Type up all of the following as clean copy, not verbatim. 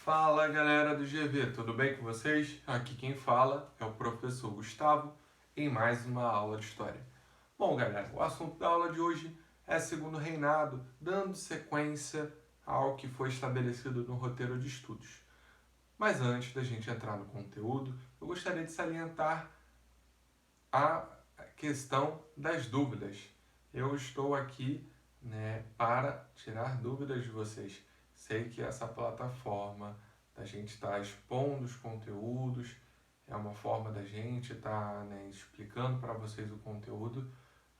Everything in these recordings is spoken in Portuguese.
Fala galera do GV, tudo bem com vocês? Aqui quem fala é o professor Gustavo em mais uma aula de História. Bom galera, o assunto da aula de hoje é Segundo Reinado, dando sequência ao que foi estabelecido no roteiro de estudos. Mas antes da gente entrar no conteúdo, eu gostaria de salientar a questão das dúvidas. Eu estou aqui, para tirar dúvidas de vocês. Sei que essa plataforma da gente estar expondo os conteúdos é uma forma da gente estar, explicando para vocês o conteúdo,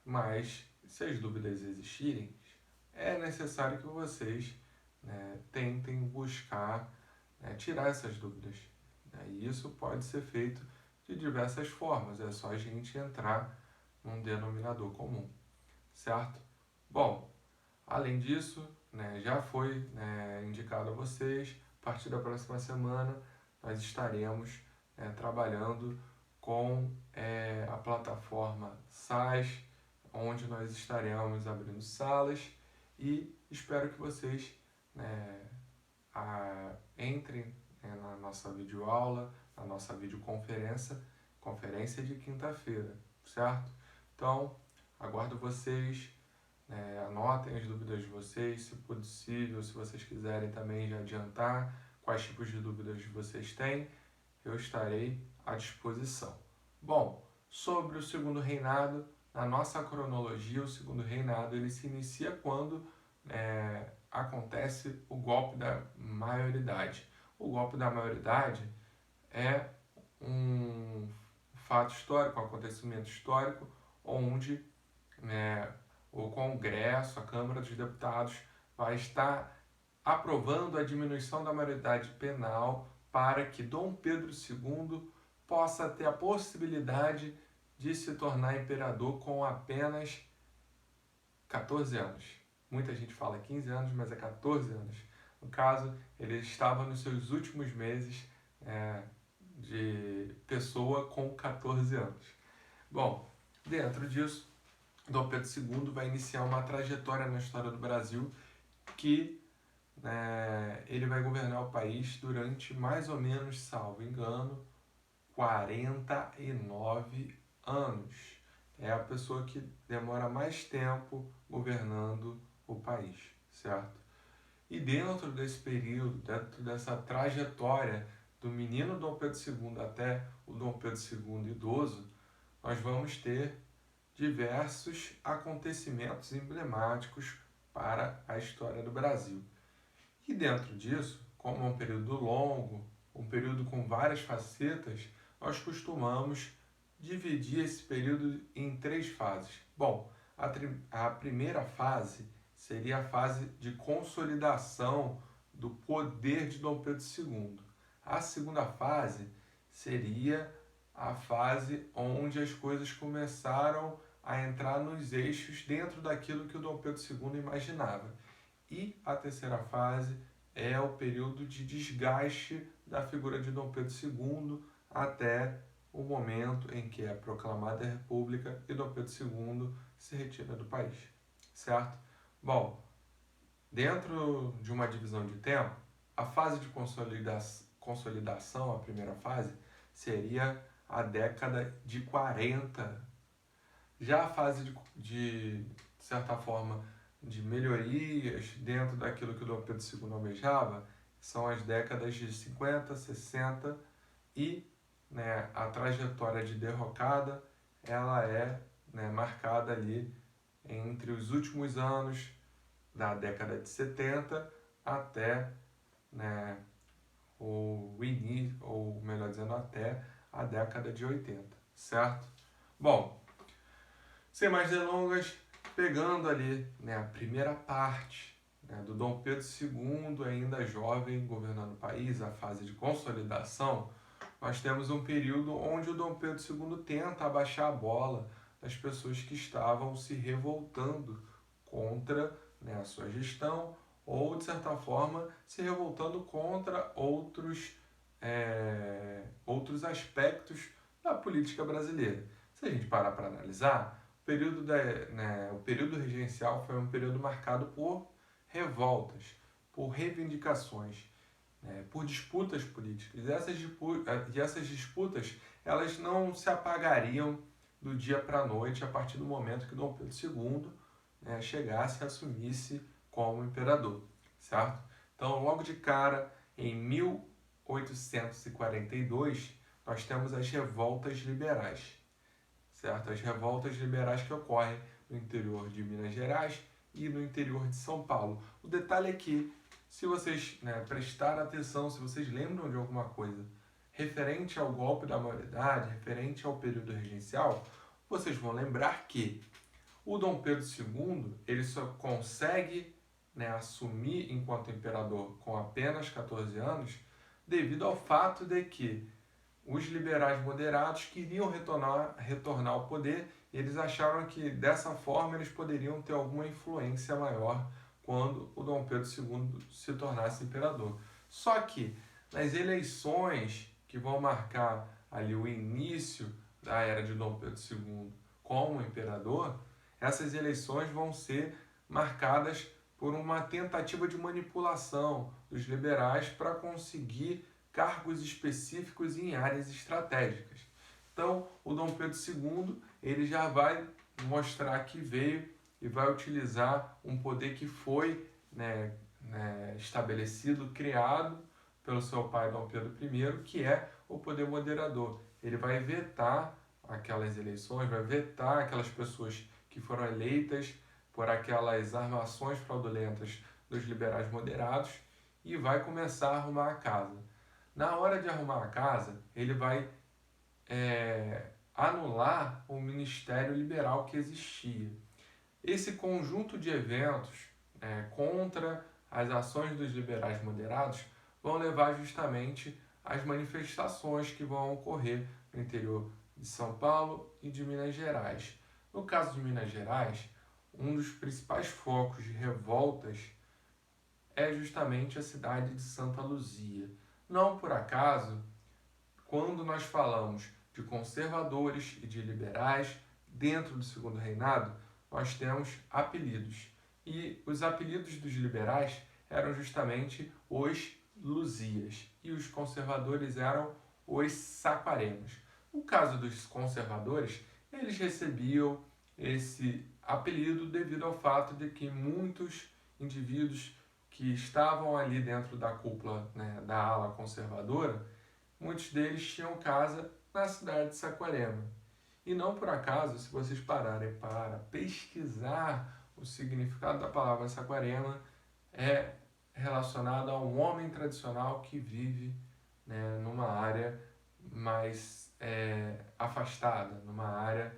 mas se as dúvidas existirem, é necessário que vocês, tentem buscar, tirar essas dúvidas. E isso pode ser feito de diversas formas, é só a gente entrar num denominador comum, certo? Bom, além disso, já foi, indicado a vocês, a partir da próxima semana nós estaremos, trabalhando com a plataforma SaaS, onde nós estaremos abrindo salas e espero que vocês, entrem, na nossa videoaula, na nossa conferência de quinta-feira, certo? Então, aguardo vocês, anotem as dúvidas de vocês, se possível, se vocês quiserem também já adiantar quais tipos de dúvidas vocês têm, eu estarei à disposição. Bom, sobre o Segundo Reinado, na nossa cronologia, o Segundo Reinado ele se inicia quando acontece o golpe da maioridade. O golpe da maioridade é um fato histórico, um acontecimento histórico, onde, o Congresso, a Câmara dos Deputados, vai estar aprovando a diminuição da maioridade penal para que Dom Pedro II possa ter a possibilidade de se tornar imperador com apenas 14 anos. Muita gente fala 15 anos, mas é 14 anos. No caso, ele estava nos seus últimos meses, de pessoa com 14 anos. Bom, dentro disso, Dom Pedro II vai iniciar uma trajetória na história do Brasil que, ele vai governar o país durante mais ou menos, salvo engano, 49 anos. É a pessoa que demora mais tempo governando o país, certo? E dentro desse período, dentro dessa trajetória do menino Dom Pedro II até o Dom Pedro II idoso, nós vamos ter diversos acontecimentos emblemáticos para a história do Brasil. E dentro disso, como é um período longo, um período com várias facetas, nós costumamos dividir esse período em 3 fases. Bom, a primeira fase seria a fase de consolidação do poder de Dom Pedro II. A segunda fase seria a fase onde as coisas começaram a entrar nos eixos dentro daquilo que o Dom Pedro II imaginava. E a terceira fase é o período de desgaste da figura de Dom Pedro II até o momento em que é proclamada a República e Dom Pedro II se retira do país, certo? Bom, dentro de uma divisão de tempo, a fase de consolidação, a primeira fase, seria a década de 40. Já a fase de certa forma, de melhorias dentro daquilo que o Dom Pedro II almejava, são as décadas de 50, 60 e, a trajetória de derrocada, ela é, marcada ali entre os últimos anos da década de 70 até, o início, ou melhor dizendo, até a década de 80, certo? Bom, sem mais delongas, pegando ali, a primeira parte, do Dom Pedro II, ainda jovem, governando o país, a fase de consolidação, nós temos um período onde o Dom Pedro II tenta abaixar a bola das pessoas que estavam se revoltando contra, a sua gestão ou, de certa forma, se revoltando contra outros aspectos da política brasileira. Se a gente parar para analisar, o período regencial foi um período marcado por revoltas, por reivindicações. por disputas políticas. E essas disputas elas não se apagariam do dia para a noite a partir do momento que Dom Pedro II, chegasse e assumisse como imperador, certo? Então, logo de cara, em 1842, nós temos as revoltas liberais, certo? As revoltas liberais que ocorrem no interior de Minas Gerais e no interior de São Paulo. O detalhe é que, se vocês prestarem atenção, se vocês lembram de alguma coisa referente ao golpe da maioridade, referente ao período regencial, vocês vão lembrar que o Dom Pedro II ele só consegue assumir enquanto imperador com apenas 14 anos devido ao fato de que os liberais moderados queriam retornar ao poder e eles acharam que dessa forma eles poderiam ter alguma influência maior quando o Dom Pedro II se tornasse imperador. Só que nas eleições que vão marcar ali o início da era de Dom Pedro II como imperador, essas eleições vão ser marcadas por uma tentativa de manipulação dos liberais para conseguir cargos específicos em áreas estratégicas. Então, o Dom Pedro II ele já vai mostrar que veio e vai utilizar um poder que foi estabelecido, criado pelo seu pai Dom Pedro I, que é o poder moderador. Ele vai vetar aquelas eleições, vai vetar aquelas pessoas que foram eleitas por aquelas armações fraudulentas dos liberais moderados e vai começar a arrumar a casa. Na hora de arrumar a casa, ele vai anular o ministério liberal que existia. Esse conjunto de eventos contra as ações dos liberais moderados vão levar justamente às manifestações que vão ocorrer no interior de São Paulo e de Minas Gerais. No caso de Minas Gerais, um dos principais focos de revoltas é justamente a cidade de Santa Luzia. Não por acaso, quando nós falamos de conservadores e de liberais dentro do Segundo Reinado, nós temos apelidos. E os apelidos dos liberais eram justamente os Luzias e os conservadores eram os Saquaremas. No caso dos conservadores, eles recebiam esse apelido devido ao fato de que muitos indivíduos que estavam ali dentro da cúpula da ala conservadora, muitos deles tinham casa na cidade de Saquarema. E não por acaso, se vocês pararem para pesquisar o significado da palavra Saquarema, é relacionado a um homem tradicional que vive numa área mais afastada, numa área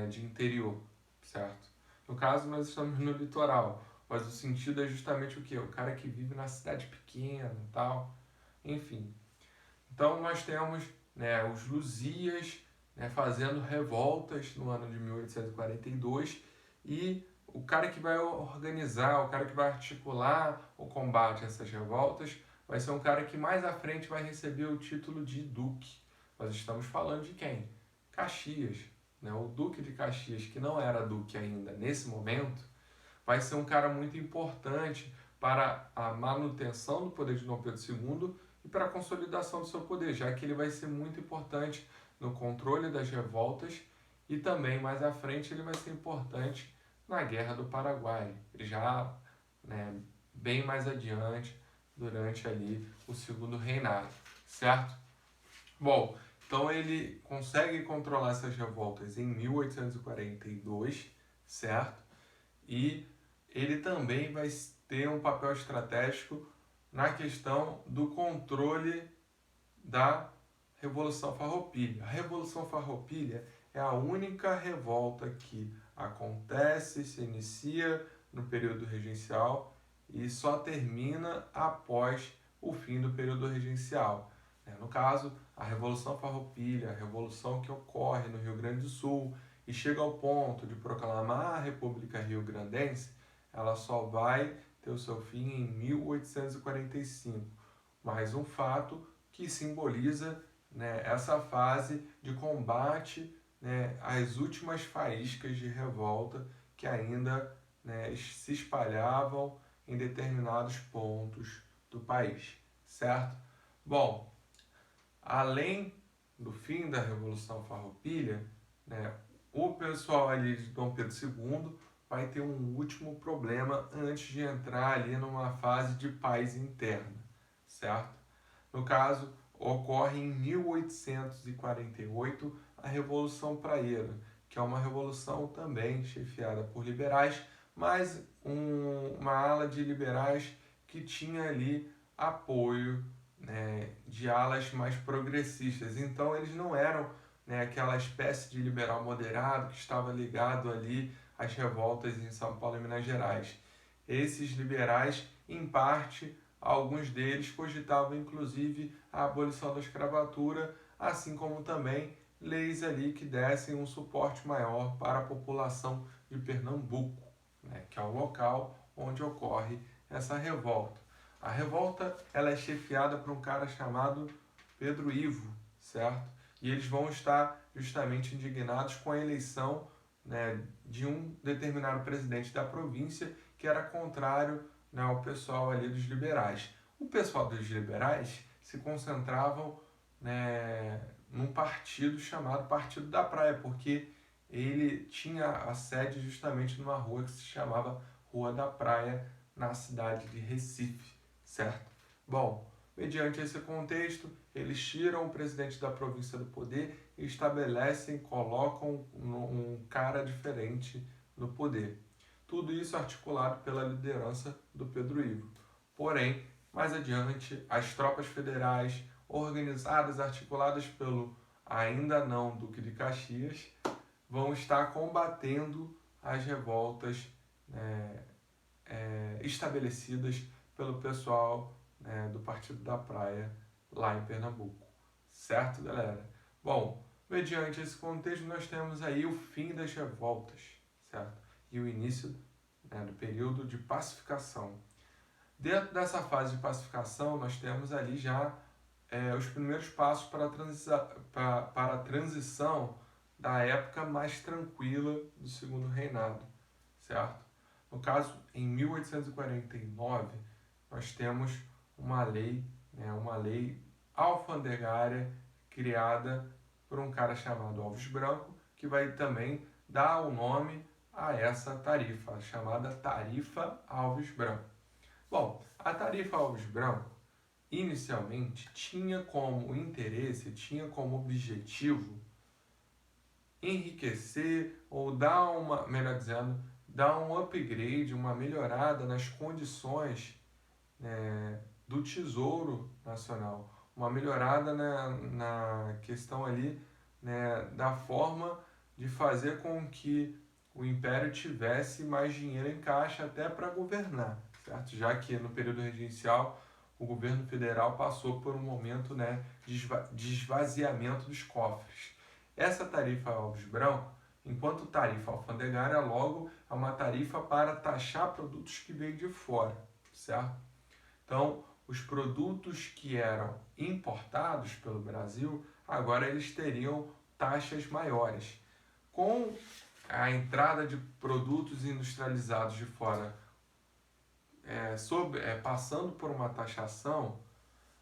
de interior, certo? No caso, nós estamos no litoral, mas o sentido é justamente o quê? O cara que vive na cidade pequena e tal, enfim. Então, nós temos os Luzias fazendo revoltas no ano de 1842 e o cara que vai organizar, o cara que vai articular o combate a essas revoltas vai ser um cara que mais à frente vai receber o título de Duque. Nós estamos falando de quem? Caxias. O Duque de Caxias, que não era Duque ainda nesse momento, vai ser um cara muito importante para a manutenção do poder de Dom Pedro II e para a consolidação do seu poder, já que ele vai ser muito importante no controle das revoltas e também, mais à frente, ele vai ser importante na Guerra do Paraguai, já bem mais adiante, durante ali o Segundo Reinado, certo? Bom, então ele consegue controlar essas revoltas em 1842, certo? E ele também vai ter um papel estratégico na questão do controle da Revolução Farroupilha. A Revolução Farroupilha é a única revolta que acontece, se inicia no período regencial e só termina após o fim do período regencial. No caso, a Revolução Farroupilha, a revolução que ocorre no Rio Grande do Sul e chega ao ponto de proclamar a República Rio-Grandense, ela só vai ter o seu fim em 1845. Mais um fato que simboliza essa fase de combate às últimas faíscas de revolta que ainda se espalhavam em determinados pontos do país, certo? Bom, além do fim da Revolução Farroupilha, né, o pessoal ali de Dom Pedro II vai ter um último problema antes de entrar ali numa fase de paz interna, certo? No caso, ocorre em 1848 a Revolução Praieira, que é uma revolução também chefiada por liberais, mas uma ala de liberais que tinha ali apoio, né, de alas mais progressistas. Então eles não eram, né, aquela espécie de liberal moderado que estava ligado ali às revoltas em São Paulo e Minas Gerais. Esses liberais, em parte, alguns deles cogitavam inclusive a abolição da escravatura, assim como também leis ali que dessem um suporte maior para a população de Pernambuco, né, que é o local onde ocorre essa revolta. A revolta ela é chefiada por um cara chamado Pedro Ivo, certo? E eles vão estar justamente indignados com a eleição, né, de um determinado presidente da província que era contrário, né, ao pessoal ali dos liberais. O pessoal dos liberais se concentravam, né, num partido chamado Partido da Praia, porque ele tinha a sede justamente numa rua que se chamava Rua da Praia, na cidade de Recife, certo? Bom, mediante esse contexto, eles tiram o presidente da província do poder e estabelecem, colocam um cara diferente no poder. Tudo isso articulado pela liderança do Pedro Ivo. Porém, mais adiante, as tropas federais, organizadas, articuladas pelo ainda não Duque de Caxias, vão estar combatendo as revoltas, né, estabelecidas pelo pessoal, né, do Partido da Praia lá em Pernambuco. Certo, galera? Bom, mediante esse contexto, nós temos aí o fim das revoltas, certo? E o início, né, do período de pacificação. Dentro dessa fase de pacificação, nós temos ali já os primeiros passos para a transição da época mais tranquila do Segundo Reinado, certo? No caso, em 1849, nós temos uma lei, né, uma lei alfandegária criada por um cara chamado Alves Branco, que vai também dar o nome a essa tarifa, chamada Tarifa Alves Branco. Bom, a Tarifa Alves Branco, inicialmente, tinha como interesse, tinha como objetivo enriquecer ou dar uma, melhor dizendo, dar um upgrade, uma melhorada nas condições, né, do Tesouro Nacional, uma melhorada na questão ali, né, da forma de fazer com que o Império tivesse mais dinheiro em caixa até para governar, certo? Já que no período regencial o governo federal passou por um momento, né, de esvaziamento dos cofres. Essa tarifa Alves Branco, enquanto tarifa alfandegária, logo é uma tarifa para taxar produtos que vêm de fora, certo? Então, os produtos que eram importados pelo Brasil, agora eles teriam taxas maiores. Com a entrada de produtos industrializados de fora, passando por uma taxação,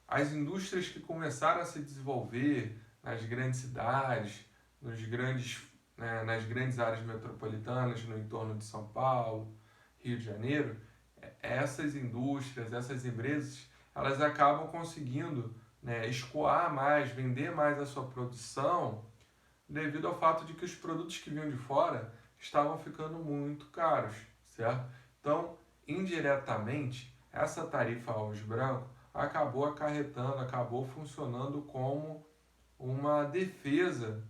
as indústrias que começaram a se desenvolver nas grandes cidades, nas grandes áreas metropolitanas, no entorno de São Paulo, Rio de Janeiro, essas indústrias, essas empresas, elas acabam conseguindo, né, escoar mais, vender mais a sua produção, devido ao fato de que os produtos que vinham de fora estavam ficando muito caros, certo? Então, indiretamente, essa tarifa Alves Branco acabou acarretando, acabou funcionando como uma defesa,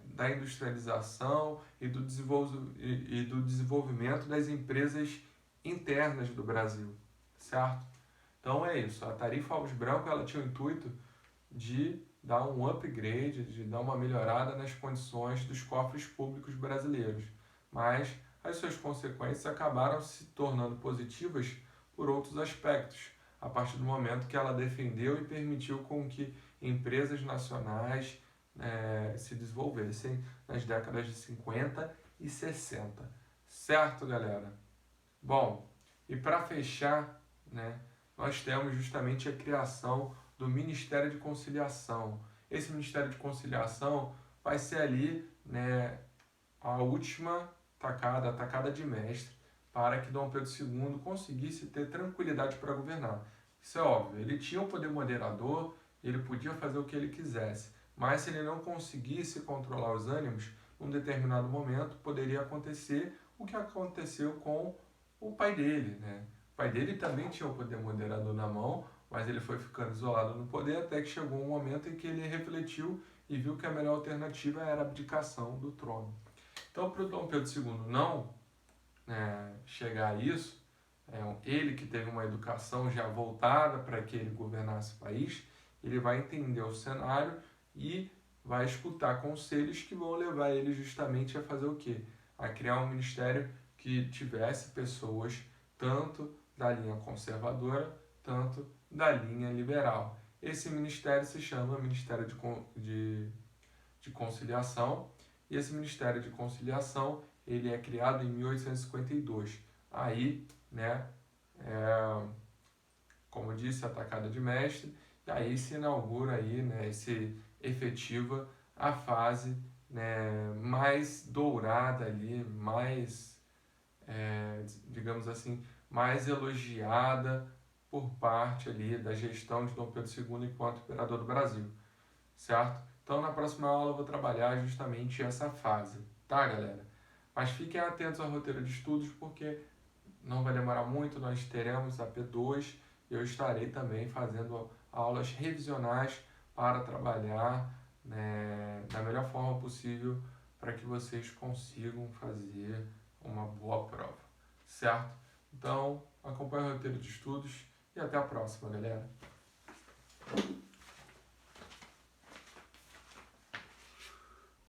da industrialização e do desenvolvimento das empresas internas do Brasil, certo? Então é isso, a tarifa Alves Branco ela tinha o intuito de dar um upgrade, de dar uma melhorada nas condições dos cofres públicos brasileiros, mas as suas consequências acabaram se tornando positivas por outros aspectos, a partir do momento que ela defendeu e permitiu com que empresas nacionais se desenvolvessem nas décadas de 50 e 60. Certo, galera? Bom, e para fechar, né, nós temos justamente a criação do Ministério de Conciliação. Esse Ministério de Conciliação vai ser ali, né, a última tacada, a tacada de mestre, para que Dom Pedro II conseguisse ter tranquilidade para governar. Isso é óbvio, ele tinha o poder moderador, ele podia fazer o que ele quisesse, mas se ele não conseguisse controlar os ânimos, num determinado momento poderia acontecer o que aconteceu com o pai dele, né? O pai dele também tinha o poder moderador na mão, mas ele foi ficando isolado no poder até que chegou um momento em que ele refletiu e viu que a melhor alternativa era a abdicação do trono. Então, para o Dom Pedro II não chegar a isso, ele que teve uma educação já voltada para que ele governasse o país, ele vai entender o cenário e vai escutar conselhos que vão levar ele justamente a fazer o quê? A criar um ministério que tivesse pessoas tanto da linha conservadora, tanto da linha liberal. Esse ministério se chama Ministério de Conciliação, e esse Ministério de Conciliação ele é criado em 1852. Aí, como disse, a tacada de mestre, e aí se inaugura aí, se efetiva a fase, mais dourada ali, mais, digamos assim, mais elogiada por parte ali da gestão de Dom Pedro II enquanto imperador do Brasil, certo? Então, na próxima aula eu vou trabalhar justamente essa fase, tá, galera? Mas fiquem atentos ao roteiro de estudos, porque não vai demorar muito, nós teremos a P2 e eu estarei também fazendo aulas revisionais para trabalhar da melhor forma possível para que vocês consigam fazer uma boa prova, certo? Então, acompanhe o roteiro de estudos e até a próxima, galera!